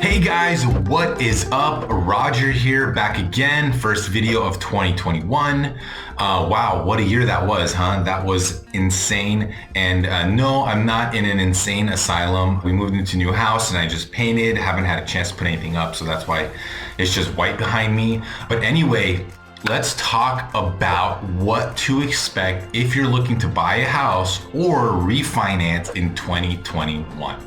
Hey guys, what is up? Roger here, back again. First video of 2021. Wow, what a year that was, huh? That was insane. And no, I'm not in an insane asylum. We moved into a new house and I just painted, haven't had a chance to put anything up, so that's why it's just white behind me. But anyway, let's talk about what to expect if you're looking to buy a house or refinance in 2021.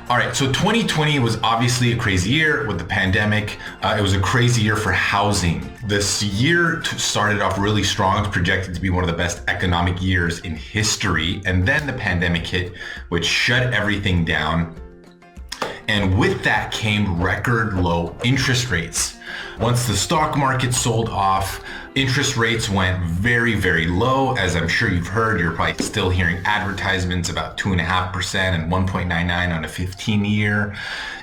All right, so 2020 was obviously a crazy year with the pandemic. It was a crazy year for housing. This year started off really strong. It's projected to be one of the best economic years in history. And then the pandemic hit, which shut everything down. And with that came record low interest rates. Once the stock market sold off, interest rates went very, very low. As I'm sure you've heard, you're probably still hearing advertisements about 2.5% and 1.99 on a 15-year,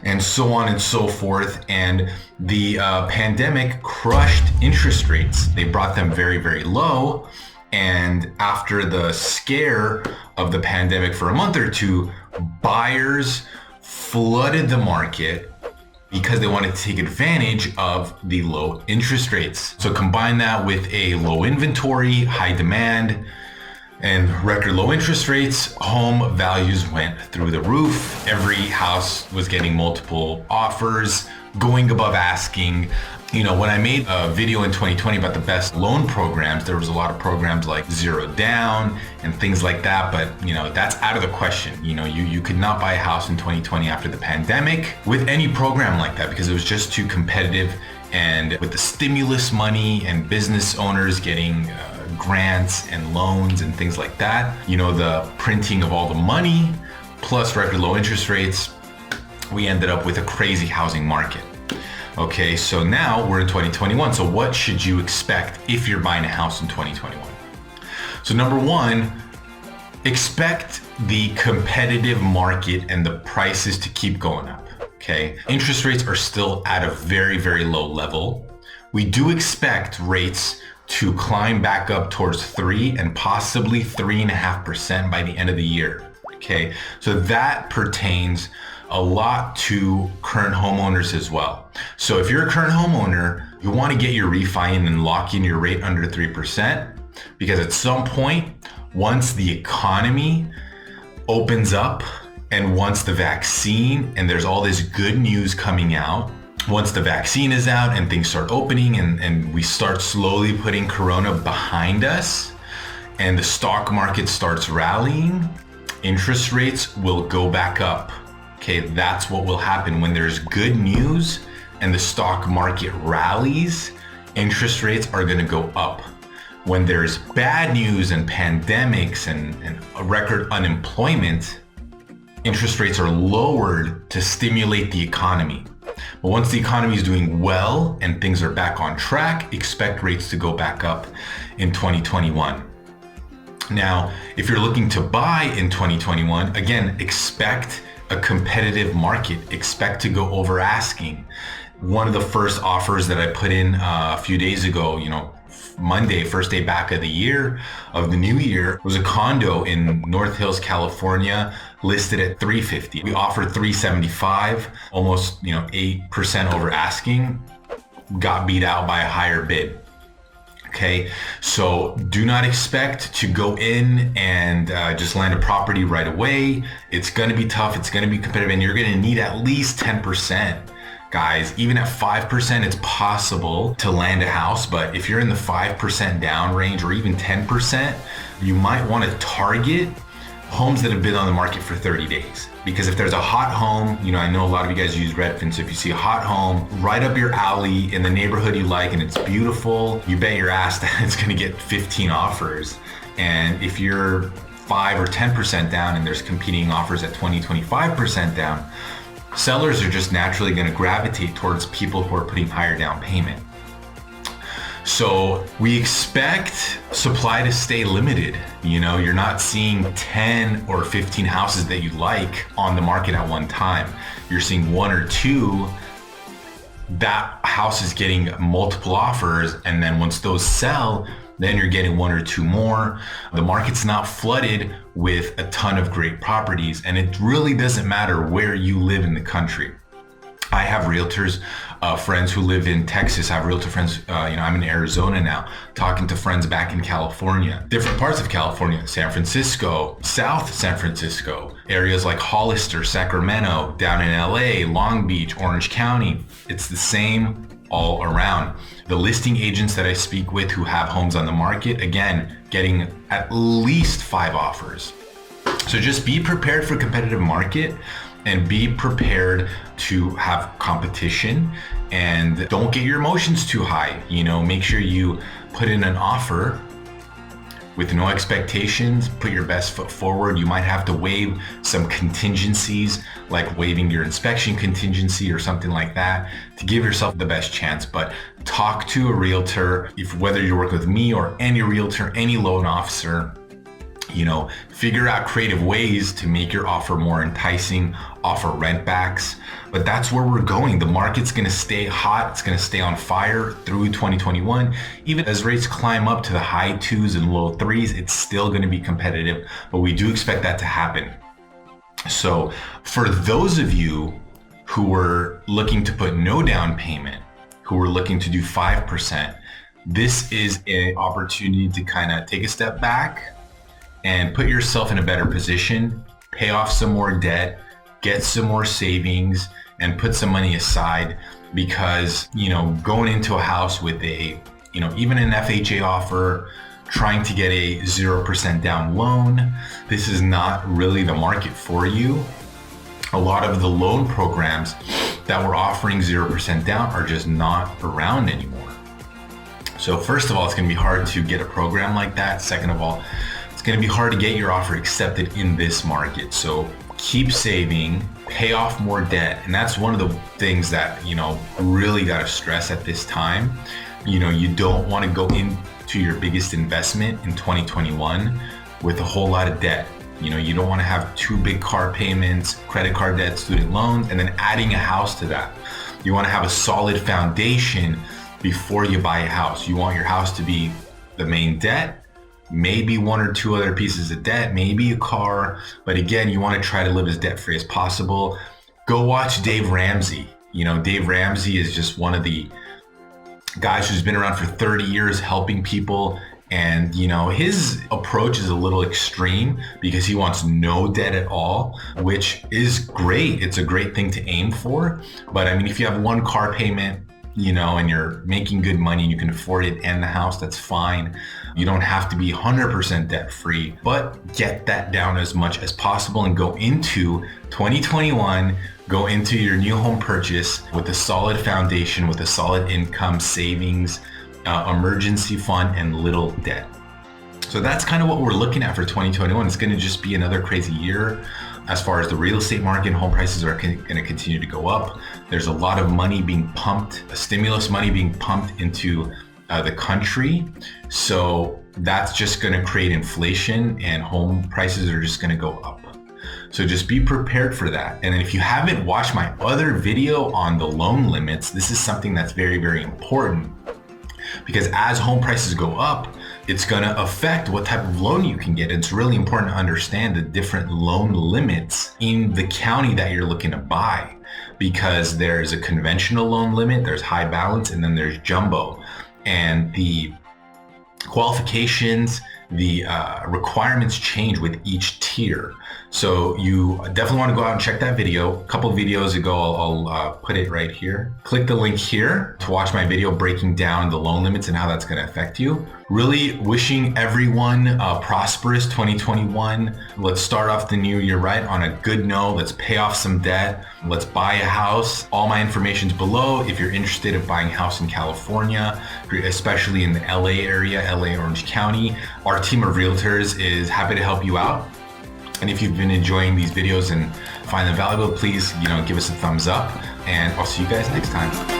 and so on and so forth. And the pandemic crushed interest rates. They brought them very, very low. And after the scare of the pandemic for a month or two, buyers flooded the market because they wanted to take advantage of the low interest rates. So combine that with a low inventory, high demand, and record low interest rates, home values went through the roof. Every house was getting multiple offers, going above asking. You know, when I made a video in 2020 about the best loan programs, there was a lot of programs like zero down and things like that, but you know, that's out of the question. You know, you could not buy a house in 2020 after the pandemic with any program like that because it was just too competitive. And with the stimulus money and business owners getting grants and loans and things like that, you know, the printing of all the money plus record low interest rates, we ended up with a crazy housing market. Okay, so now we're in 2021. So what should you expect if you're buying a house in 2021? So number one, expect the competitive market and the prices to keep going up. Okay, interest rates are still at a very, very low level. We do expect rates to climb back up towards 3 and possibly 3.5% by the end of the year. Okay, so that pertains a lot to current homeowners as well. So if you're a current homeowner, you want to get your refi in and lock in your rate under 3%, because at some point, once the economy opens up and once the vaccine, and there's all this good news coming out, once the vaccine is out and things start opening and we start slowly putting Corona behind us and the stock market starts rallying, interest rates will go back up. Okay, that's what will happen when there's good news and the stock market rallies, interest rates are gonna go up. When there's bad news and pandemics and a record unemployment, interest rates are lowered to stimulate the economy. But once the economy is doing well and things are back on track, expect rates to go back up in 2021. Now, if you're looking to buy in 2021, again, expect a competitive market. Expect to go over asking. One of the first offers that I put in a few days ago, you know, Monday, first day back of the year, of the new year, was a condo in North Hills, California, listed at $350. We offered $375, almost, you know, 8% over asking, got beat out by a higher bid. Okay, so do not expect to go in and just land a property right away. It's going to be tough. It's going to be competitive, and you're going to need at least 10%. Guys, even at 5%, it's possible to land a house. But if you're in the 5% down range or even 10%, you might want to target homes that have been on the market for 30 days. Because if there's a hot home, you know, I know a lot of you guys use Redfin, so if you see a hot home right up your alley in the neighborhood you like and it's beautiful, you bet your ass that it's gonna get 15 offers. And if you're 5 or 10% down and there's competing offers at 20, 25% down, sellers are just naturally gonna gravitate towards people who are putting higher down payment. So we expect supply to stay limited. You know, you're not seeing 10 or 15 houses that you like on the market at one time. You're seeing 1 or 2. That house is getting multiple offers, and then once those sell, then you're getting 1 or 2 more. The market's not flooded with a ton of great properties, and it really doesn't matter where you live in the country. I have realtors, friends who live in Texas. I have realtor friends, I'm in Arizona now, talking to friends back in California, different parts of California, San Francisco, South San Francisco, areas like Hollister, Sacramento, down in LA, Long Beach, Orange County. It's the same all around. The listing agents that I speak with who have homes on the market, again, getting at least 5 offers. So just be prepared for a competitive market and be prepared to have competition, and don't get your emotions too high. Make sure you put in an offer with no expectations, put your best foot forward. You might have to waive some contingencies, like waiving your inspection contingency or something like that, to give yourself the best chance. But talk to a realtor, whether you work with me or any realtor, any loan officer. Figure out creative ways to make your offer more enticing, offer rent backs. But that's where we're going. The market's going to stay hot. It's going to stay on fire through 2021. Even as rates climb up to the high 2s and low 3s, it's still going to be competitive, but we do expect that to happen. So for those of you who were looking to put no down payment, who were looking to do 5%, this is an opportunity to kind of take a step back and put yourself in a better position, pay off some more debt, get some more savings, and put some money aside, because, going into a house with even an FHA offer, trying to get a 0% down loan, this is not really the market for you. A lot of the loan programs that were offering 0% down are just not around anymore. So first of all, it's going to be hard to get a program like that. Second of all, it's going to be hard to get your offer accepted in this market. So keep saving, pay off more debt. And that's one of the things that, really got to stress at this time. You don't want to go into your biggest investment in 2021 with a whole lot of debt. You don't want to have 2 big car payments, credit card debt, student loans, and then adding a house to that. You want to have a solid foundation before you buy a house. You want your house to be the main debt, maybe 1 or 2 other pieces of debt, maybe a car. But again, you want to try to live as debt-free as possible. Go watch Dave Ramsey. Dave Ramsey is just one of the guys who's been around for 30 years helping people. And, his approach is a little extreme because he wants no debt at all, which is great. It's a great thing to aim for. But if you have 1 car payment, and you're making good money and you can afford it and the house, that's fine. You don't have to be 100% debt free, but get that down as much as possible and go into 2021, go into your new home purchase with a solid foundation, with a solid income, savings, emergency fund, and little debt. So that's kind of what we're looking at for 2021. It's going to just be another crazy year. As far as the real estate market, home prices are going to continue to go up. There's a lot of money being pumped, stimulus money being pumped into the country. So that's just going to create inflation, and home prices are just going to go up. So just be prepared for that. And then if you haven't watched my other video on the loan limits, this is something that's very, very important, because as home prices go up, it's going to affect what type of loan you can get. It's really important to understand the different loan limits in the county that you're looking to buy, because there's a conventional loan limit, there's high balance, and then there's jumbo. And the qualifications, the requirements change with each tier. So you definitely want to go out and check that video. A couple of videos ago, I'll put it right here. Click the link here to watch my video breaking down the loan limits and how that's going to affect you. Really wishing everyone a prosperous 2021. Let's start off the new year right on a good note. Let's pay off some debt. Let's buy a house. All my information's below. If you're interested in buying a house in California, especially in the LA area, LA, Orange County, our team of realtors is happy to help you out. And if you've been enjoying these videos and find them valuable, please, give us a thumbs up, and I'll see you guys next time.